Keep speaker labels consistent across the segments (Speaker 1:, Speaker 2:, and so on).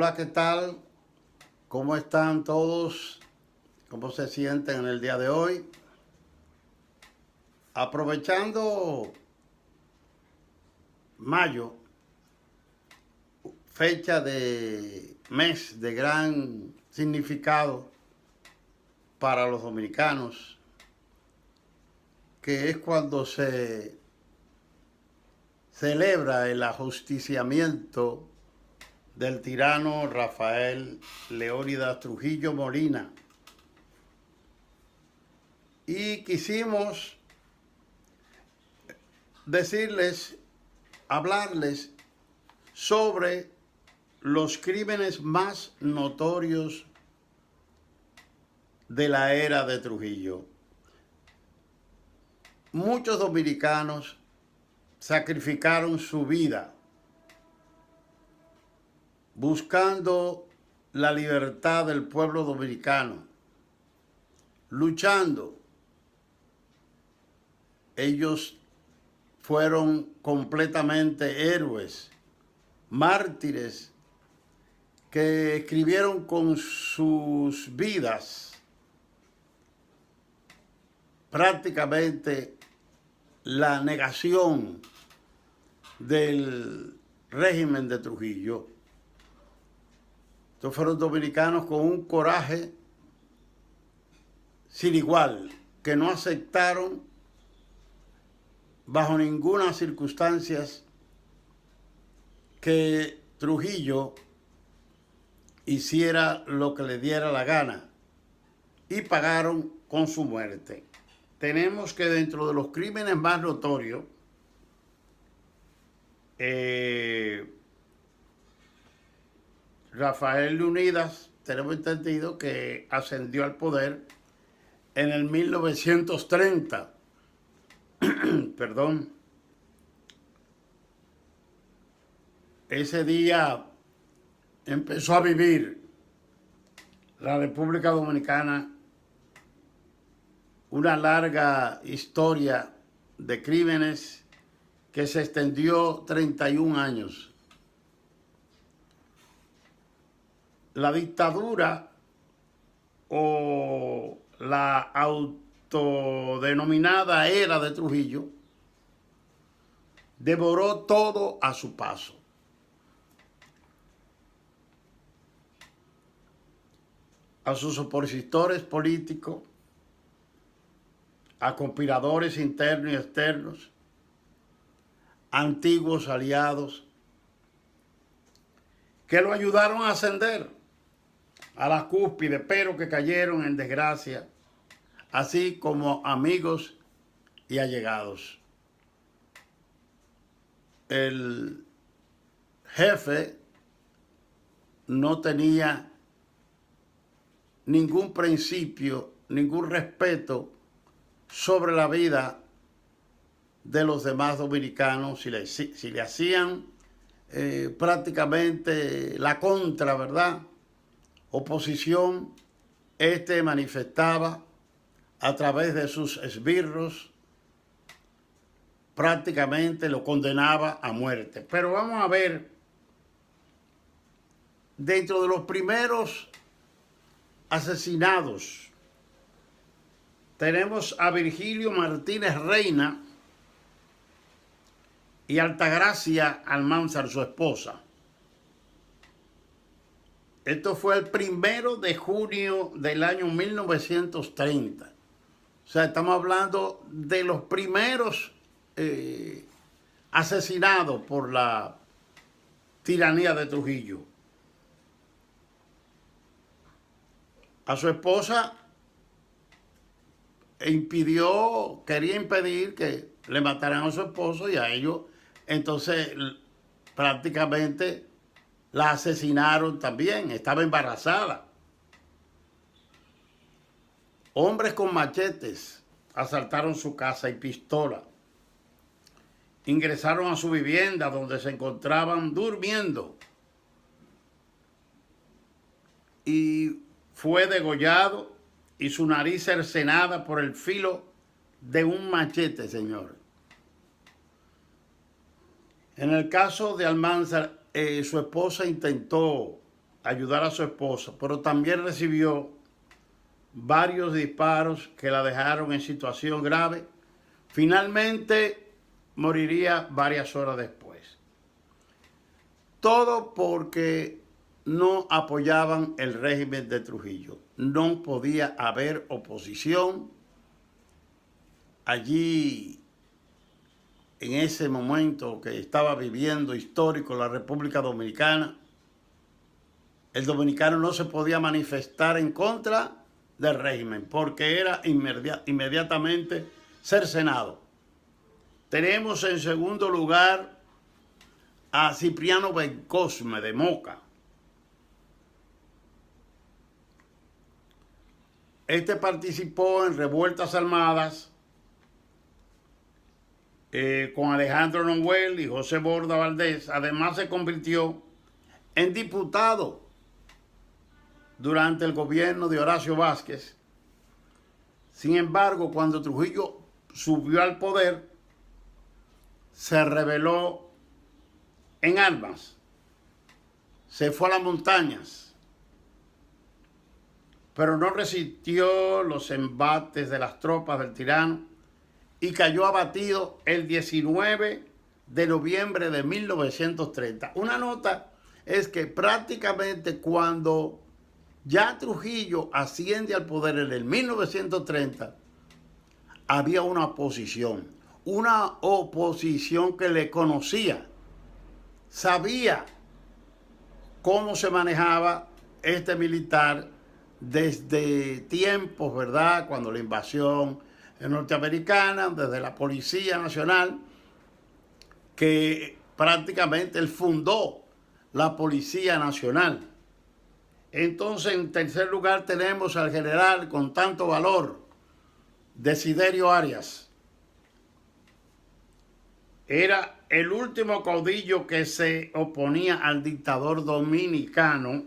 Speaker 1: Hola, ¿qué tal? ¿Cómo están todos? ¿Cómo se sienten en el día de hoy? Aprovechando mayo, fecha de mes de gran significado para los dominicanos, que es cuando se celebra el ajusticiamiento del tirano Rafael Leónidas Trujillo Molina. Y quisimos hablarles sobre los crímenes más notorios de la era de Trujillo. Muchos dominicanos sacrificaron su vida buscando la libertad del pueblo dominicano, luchando. Ellos fueron completamente héroes, mártires, que escribieron con sus vidas prácticamente la negación del régimen de Trujillo. Estos fueron dominicanos con un coraje sin igual, que no aceptaron bajo ninguna circunstancia que Trujillo hiciera lo que le diera la gana, y pagaron con su muerte. Tenemos que dentro de los crímenes más notorios, Rafael Leónidas, tenemos entendido que ascendió al poder en el 1930. Perdón. Ese día empezó a vivir la República Dominicana una larga historia de crímenes que se extendió 31 años. La dictadura o la autodenominada era de Trujillo devoró todo a su paso. A sus opositores políticos, a conspiradores internos y externos, antiguos aliados, que lo ayudaron a ascender a la cúspide, pero que cayeron en desgracia, así como amigos y allegados. El jefe no tenía ningún principio, ningún respeto sobre la vida de los demás dominicanos. Si le hacían prácticamente la contra, ¿verdad?, oposición, manifestaba a través de sus esbirros, prácticamente lo condenaba a muerte. Pero vamos a ver, dentro de los primeros asesinados, tenemos a Virgilio Martínez Reina y Altagracia Almanzar, su esposa. Esto fue el 1 de junio del año 1930. O sea, estamos hablando de los primeros asesinados por la tiranía de Trujillo. A su esposa quería impedir que le mataran a su esposo, y a ellos entonces prácticamente la asesinaron también. Estaba embarazada. Hombres con machetes asaltaron su casa y pistola. Ingresaron a su vivienda donde se encontraban durmiendo. Y fue degollado y su nariz cercenada por el filo de un machete, señor. En el caso de Almanzar, su esposa intentó ayudar a su esposa, pero también recibió varios disparos que la dejaron en situación grave. Finalmente moriría varias horas después. Todo porque no apoyaban el régimen de Trujillo. No podía haber oposición allí en ese momento que estaba viviendo histórico la República Dominicana. El dominicano no se podía manifestar en contra del régimen porque era inmediatamente cercenado. Tenemos en segundo lugar a Cipriano Bencosme de Moca. Este participó en revueltas armadas con Alejandro Noel y José Borda Valdés. Además se convirtió en diputado durante el gobierno de Horacio Vázquez. Sin embargo, cuando Trujillo subió al poder, se rebeló en armas, se fue a las montañas, pero no resistió los embates de las tropas del tirano y cayó abatido el 19 de noviembre de 1930. Una nota es que prácticamente cuando ya Trujillo asciende al poder en el 1930, había una oposición que le conocía, sabía cómo se manejaba este militar desde tiempos, ¿verdad? Cuando la invasión norteamericana, desde la Policía Nacional, que prácticamente él fundó la Policía Nacional. Entonces, en tercer lugar, tenemos al general con tanto valor, Desiderio Arias. Era el último caudillo que se oponía al dictador dominicano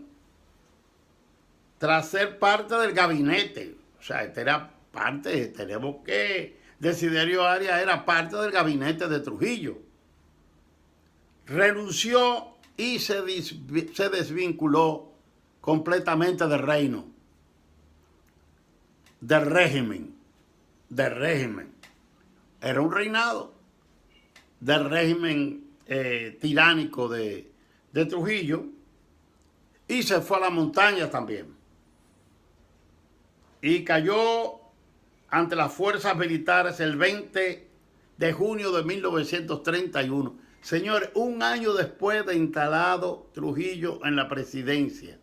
Speaker 1: tras ser parte del gabinete. O sea, este era parte, tenemos que Desiderio Arias era parte del gabinete de Trujillo. Renunció y se desvinculó completamente del reino, del régimen. Era un reinado del régimen tiránico de Trujillo, y se fue a la montaña también. Y cayó ante las fuerzas militares el 20 de junio de 1931. Señores, un año después de instalado Trujillo en la presidencia.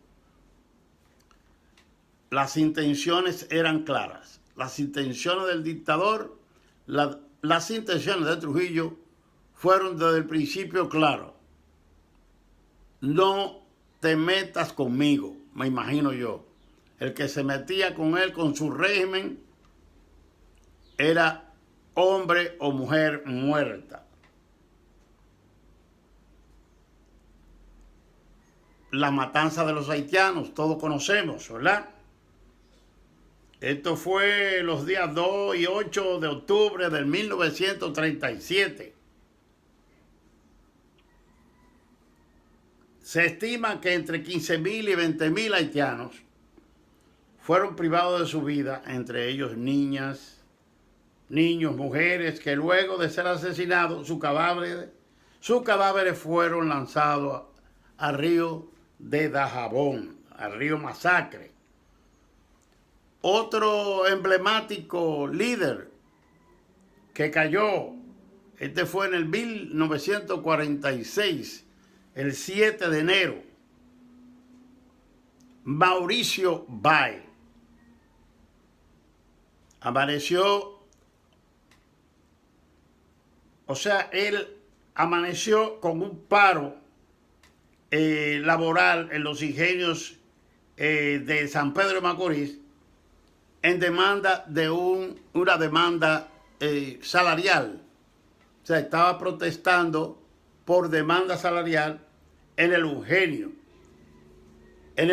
Speaker 1: Las intenciones eran claras. Las intenciones del dictador, las intenciones de Trujillo fueron desde el principio claras. No te metas conmigo, me imagino yo. El que se metía con él, con su régimen, era hombre o mujer muerta. La matanza de los haitianos, todos conocemos, ¿verdad? Esto fue los días 2 y 8 de octubre de 1937. Se estima que entre 15.000 y 20.000 haitianos fueron privados de su vida, entre ellos niñas, niños, mujeres, que luego de ser asesinados, sus cadáveres fueron lanzados al río de Dajabón, al río Masacre. Otro emblemático líder que cayó, este fue en el 1946, el 7 de enero, Mauricio Báez. Amaneció, o sea, él amaneció con un paro laboral en los ingenios de San Pedro de Macorís en demanda de una demanda salarial. O sea, estaba protestando por demanda salarial en el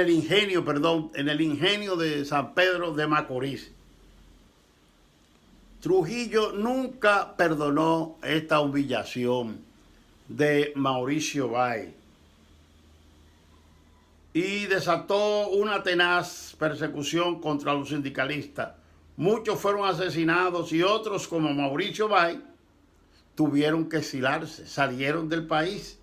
Speaker 1: ingenio de San Pedro de Macorís. Trujillo nunca perdonó esta humillación de Mauricio Báez. y desató una tenaz persecución contra los sindicalistas. Muchos fueron asesinados y otros, como Mauricio Báez, tuvieron que exilarse, salieron del país.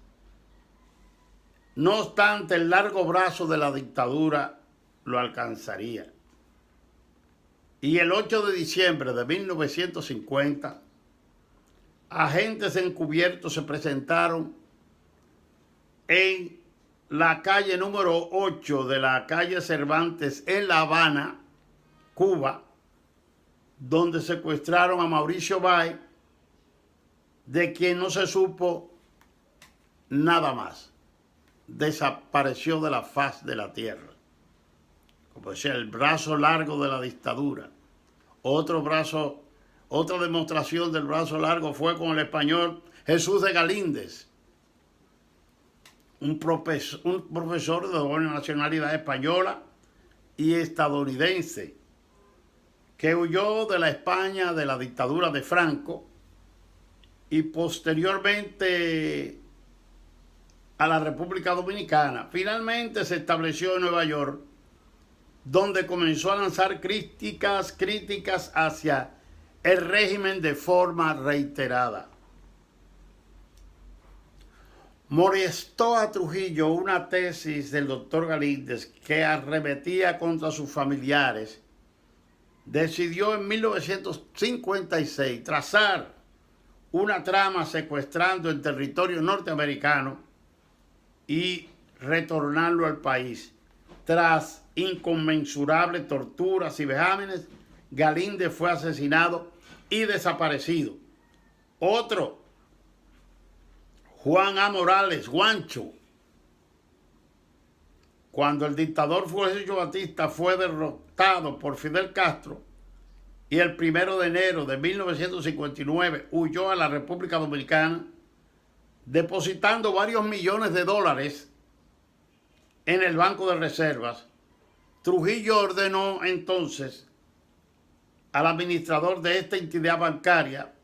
Speaker 1: No obstante, el largo brazo de la dictadura lo alcanzaría. Y el 8 de diciembre de 1950, agentes encubiertos se presentaron en la calle número 8 de la calle Cervantes en La Habana, Cuba, donde secuestraron a Mauricio Báez, de quien no se supo nada más. Desapareció de la faz de la tierra. Como decía, el brazo largo de la dictadura. Otra demostración del brazo largo fue con el español Jesús de Galíndez, un profesor de doble nacionalidad española y estadounidense, que huyó de la España de la dictadura de Franco y posteriormente a la República Dominicana. Finalmente se estableció en Nueva York, donde comenzó a lanzar críticas hacia el régimen de forma reiterada. Molestó a Trujillo una tesis del doctor Galíndez que arremetía contra sus familiares. Decidió en 1956 trazar una trama secuestrando el territorio norteamericano y retornarlo al país. Tras inconmensurables torturas y vejámenes, Galíndez fue asesinado y desaparecido. Otro, Juan A. Morales, Juancho, cuando el dictador Fulgencio Batista fue derrotado por Fidel Castro y el 1 de enero de 1959 huyó a la República Dominicana, depositando varios millones de dólares en el Banco de Reservas. Trujillo ordenó entonces al administrador de esta entidad bancaria,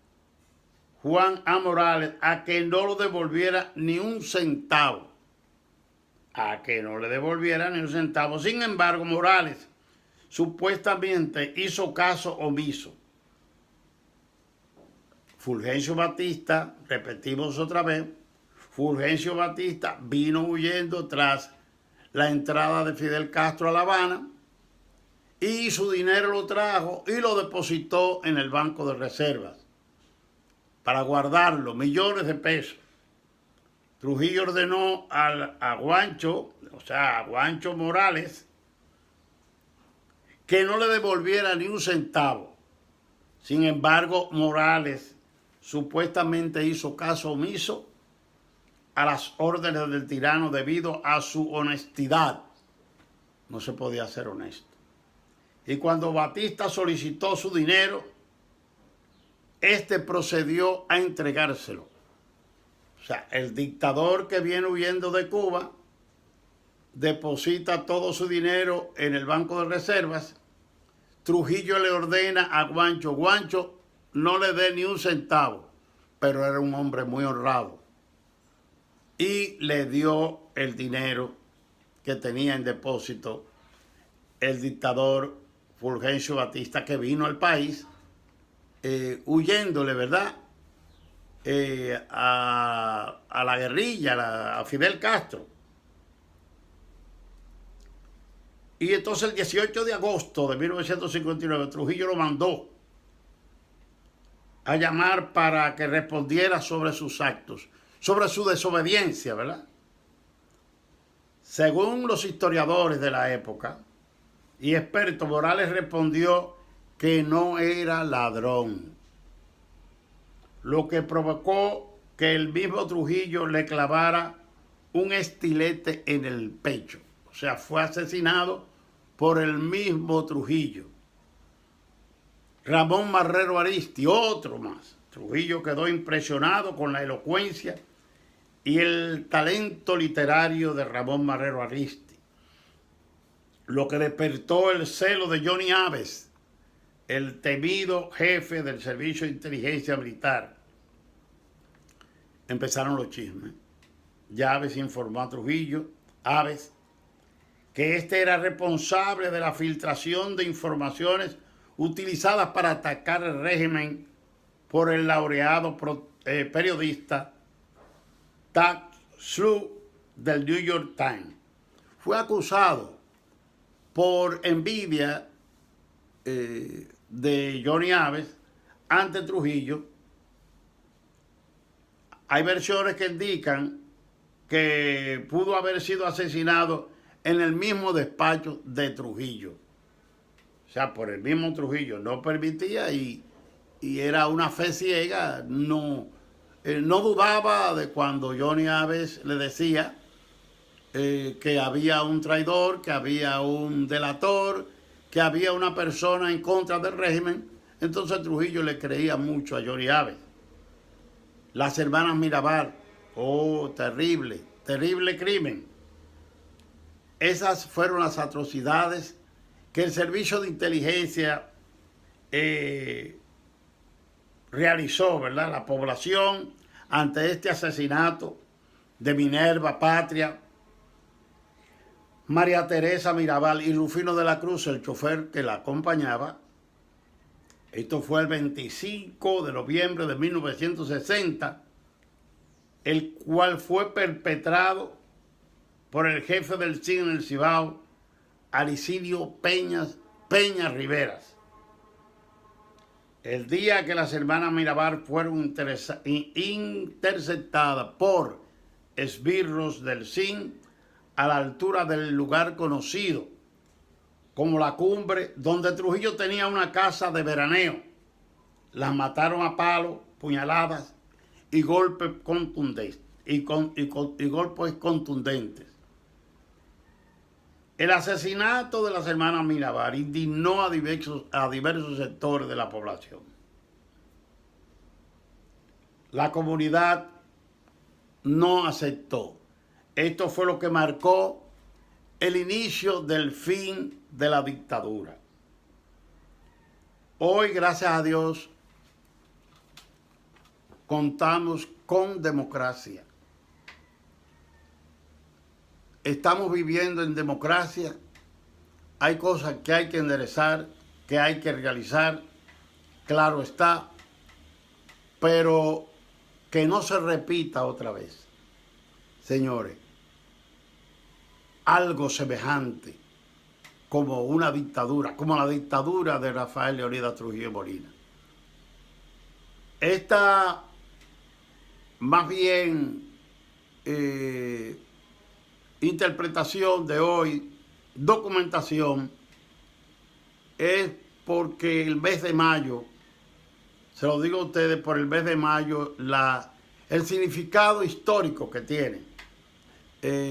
Speaker 1: Juan A. Morales, a que no lo devolviera ni un centavo. Sin embargo, Morales supuestamente hizo caso omiso. Fulgencio Batista, repetimos otra vez, Fulgencio Batista vino huyendo tras la entrada de Fidel Castro a La Habana y su dinero lo trajo y lo depositó en el Banco de Reservas para guardarlo, millones de pesos. Trujillo ordenó a Juancho Morales, que no le devolviera ni un centavo. Sin embargo, Morales supuestamente hizo caso omiso a las órdenes del tirano debido a su honestidad. No se podía ser honesto. Y cuando Batista solicitó su dinero, este procedió a entregárselo. O sea, el dictador que viene huyendo de Cuba deposita todo su dinero en el Banco de Reservas. Trujillo le ordena a Juancho no le dé ni un centavo, pero era un hombre muy honrado. Y le dio el dinero que tenía en depósito el dictador Fulgencio Batista, que vino al país huyéndole, ¿verdad?, a la guerrilla, a Fidel Castro. Y entonces el 18 de agosto de 1959 Trujillo lo mandó a llamar para que respondiera sobre sus actos, sobre su desobediencia, ¿verdad? Según los historiadores de la época y expertos, Morales respondió que no era ladrón, lo que provocó que el mismo Trujillo le clavara un estilete en el pecho. O sea, fue asesinado por el mismo Trujillo. Ramón Marrero Arizti, otro más. Trujillo quedó impresionado con la elocuencia y el talento literario de Ramón Marrero Arizti, lo que despertó el celo de Johnny Aves, el temido jefe del Servicio de Inteligencia Militar. Empezaron los chismes. Ya Aves informó a Trujillo, Aves, que este era responsable de la filtración de informaciones utilizadas para atacar el régimen por el laureado periodista Ted Cruz del New York Times. Fue acusado por envidia de Johnny Aves ante Trujillo. Hay versiones que indican que pudo haber sido asesinado en el mismo despacho de Trujillo. O sea, por el mismo Trujillo. No permitía y era una fe ciega. No dudaba de cuando Johnny Aves le decía que había un traidor, que había un delator, que había una persona en contra del régimen. Entonces Trujillo le creía mucho a Johnny Aves. Las hermanas Mirabal, oh, terrible, terrible crimen. Esas fueron las atrocidades que el servicio de inteligencia realizó, ¿verdad? La población ante este asesinato de Minerva Patria, María Teresa Mirabal y Rufino de la Cruz, el chofer que la acompañaba. Esto fue el 25 de noviembre de 1960, el cual fue perpetrado por el jefe del CIN en el Cibao, Aricidio Peña Riveras. El día que las hermanas Mirabal fueron interceptadas por esbirros del CIN a la altura del lugar conocido como La Cumbre, donde Trujillo tenía una casa de veraneo. Las mataron a palos, puñaladas y golpes contundentes. Golpes contundentes. El asesinato de las hermanas Mirabal indignó a diversos sectores de la población. La comunidad no aceptó. Esto fue lo que marcó el inicio del fin de la dictadura. Hoy, gracias a Dios, contamos con democracia. Estamos viviendo en democracia. Hay cosas que hay que enderezar, que hay que realizar, claro está, pero que no se repita otra vez. Señores, algo semejante como una dictadura, como la dictadura de Rafael Leónidas Trujillo Molina. Esta, más bien, interpretación de hoy, documentación, es porque el mes de mayo, se lo digo a ustedes, por el mes de mayo, el significado histórico que tiene,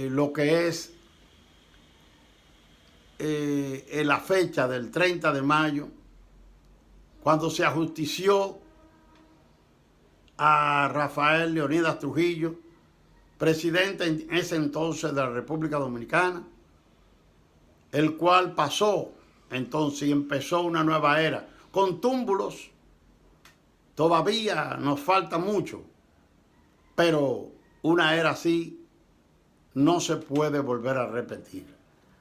Speaker 1: lo que es la fecha del 30 de mayo, cuando se ajustició a Rafael Leónidas Trujillo, presidente en ese entonces de la República Dominicana, el cual pasó entonces y empezó una nueva era, con túmbulos. Todavía nos falta mucho, pero una era así no se puede volver a repetir.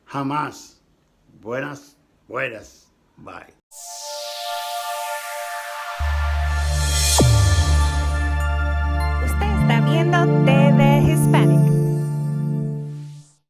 Speaker 1: Jamás. Buenas, bye.
Speaker 2: Usted está viendo TV Hispánica.